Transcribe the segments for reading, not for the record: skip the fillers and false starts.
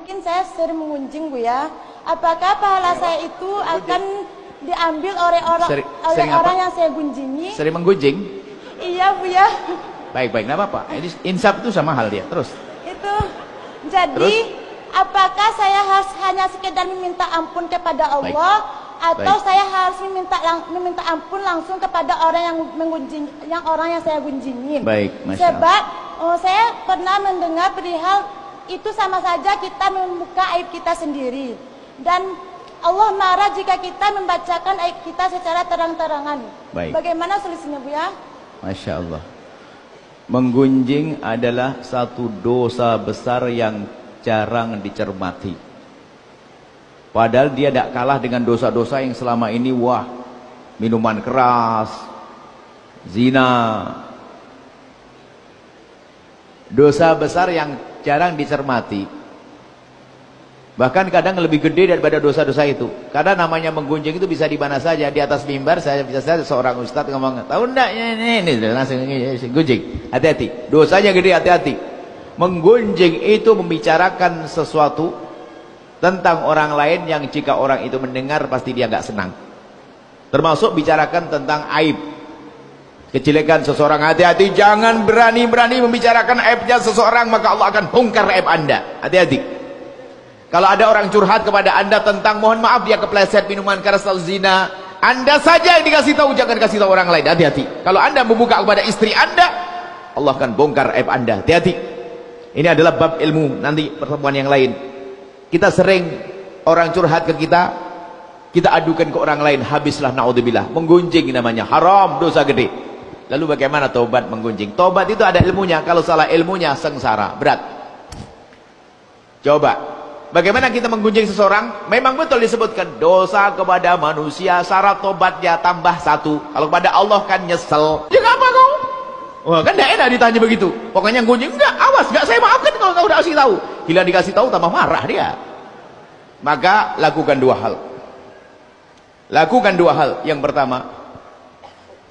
mungkin saya sering mengunjing Bu ya. Apakah pahala saya itu akan diambil oleh orang yang saya gunjingi? Sering menggunjing? Iya Bu ya. Baik-baik, enggak apa-apa. Ini insaf itu sama hal dia. Terus. Itu. Jadi, apakah saya harus hanya sekedar meminta ampun kepada Allah atau saya harus meminta ampun langsung kepada orang yang menggunjing, orang yang saya gunjingin? Baik, sebab saya pernah mendengar perihal itu sama saja kita membuka aib kita sendiri, dan Allah marah jika kita membacakan aib kita secara terang-terangan. Bagaimana solusinya Bu ya? Masya Allah. Menggunjing adalah satu dosa besar yang jarang dicermati. Padahal dia tidak kalah dengan dosa-dosa yang selama ini, wah, minuman keras, zina. Dosa besar yang jarang dicermati. Bahkan kadang lebih gede daripada dosa-dosa itu. Karena namanya menggunjing itu bisa di mana saja. Di atas mimbar saya bisa saja seorang ustadz ngomong, tahu enggak ini langsung gunjing. Hati-hati, dosanya gede, hati-hati. Menggunjing itu membicarakan sesuatu tentang orang lain yang jika orang itu mendengar pasti dia nggak senang. Termasuk bicarakan tentang aib, kejelekan seseorang. Hati-hati, jangan berani-berani membicarakan aibnya seseorang, maka Allah akan bongkar aib Anda. Hati-hati. Kalau ada orang curhat kepada Anda tentang, mohon maaf, dia kepleset minuman keras atau zina, Anda saja yang dikasih tahu, jangan kasih tahu orang lain. Hati-hati. Kalau Anda membuka kepada istri Anda, Allah akan bongkar aib Anda. Hati-hati. Ini adalah bab ilmu, nanti pertemuan yang lain. Kita sering orang curhat ke kita adukan ke orang lain, habislah naudzubillah. Menggunjing namanya, haram, dosa gede. Lalu bagaimana taubat menggunjing? Taubat itu ada ilmunya, kalau salah ilmunya sengsara, berat. Coba. Bagaimana kita menggunjing seseorang? Memang betul disebutkan dosa kepada manusia, syarat tobatnya tambah 1. Kalau kepada Allah kan nyesel. Ya apa kau? Wah, kan tidak enak ditanya begitu. Pokoknya gunjing, enggak, awas, enggak saya maafkan kalau kau udah kasih tahu. Gila dikasih tahu tambah marah dia. Maka lakukan 2 hal. Lakukan 2 hal. Yang pertama,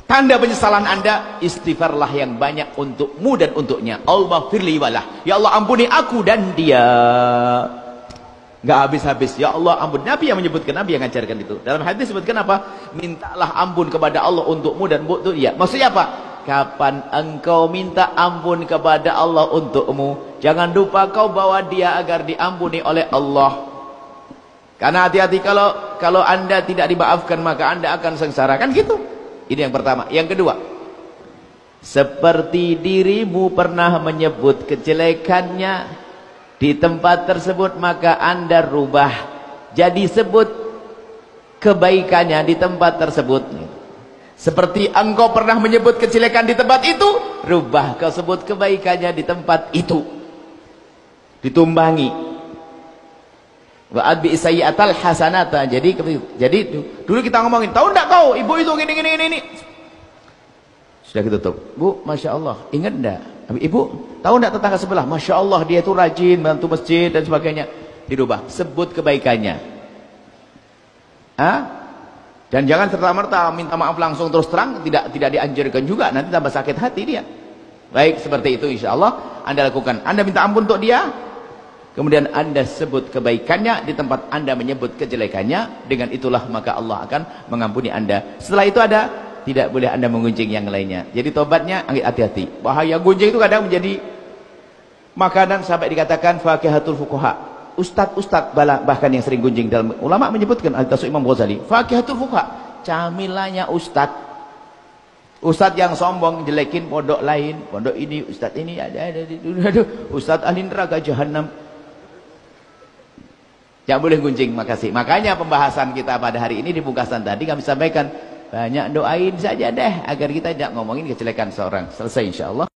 tanda penyesalan Anda, istighfarlah yang banyak untukmu dan untuknya. Allah firli walah. Ya Allah ampuni aku dan dia. Nggak habis-habis, ya Allah ampun. Nabi yang menyebutkan, Nabi yang mengajarkan itu. Dalam hadis disebutkan apa? Mintalah ampun kepada Allah untukmu dan untuk dia. Maksudnya apa? Kapan engkau minta ampun kepada Allah untukmu, jangan lupa kau bawa dia agar diampuni oleh Allah. Karena hati-hati, kalau Anda tidak dimaafkan maka Anda akan sengsara, kan gitu. Ini yang pertama. Yang kedua, seperti dirimu pernah menyebut kejelekannya di tempat tersebut, maka Anda rubah jadi sebut kebaikannya di tempat tersebut. Seperti engkau pernah menyebut kejelekan di tempat itu, rubah kau sebut kebaikannya di tempat itu. Ditumbangi. Wa adbi sayyi'atal hasanata. Jadi dulu kita ngomongin, tahu enggak kau ibu itu gini. Sudah kita tutup. Bu, Masya Allah, ingat enggak? Ibu, tahu enggak tetangga sebelah? Masya Allah, dia itu rajin bantu masjid dan sebagainya. Dirubah, sebut kebaikannya. Dan jangan serta-merta minta maaf langsung terus terang, tidak dianjurkan juga, nanti tambah sakit hati dia. Baik, seperti itu insya Allah Anda lakukan. Anda minta ampun untuk dia, kemudian Anda sebut kebaikannya di tempat Anda menyebut kejelekannya. Dengan itulah maka Allah akan mengampuni Anda. Setelah itu tidak boleh Anda menggunjing yang lainnya. Jadi tobatnya hati-hati. Bahaya gunjing itu kadang menjadi makanan sampai dikatakan fakihatul fuqaha. Ustadz bahkan yang sering gunjing, dalam ulama menyebutkan, al-Tasu Imam Ghazali, fakihatul fuqaha, camilanya ustadz yang sombong, jelekin pondok lain, pondok ini, ustadz ini ustadz ahli neraka jahanam. Jangan boleh gunjing. Makasih. Makanya pembahasan kita pada hari ini di pungkasan tadi kami sampaikan, banyak doain saja deh agar kita tidak ngomongin kejelekan seorang. Selesai insyaallah.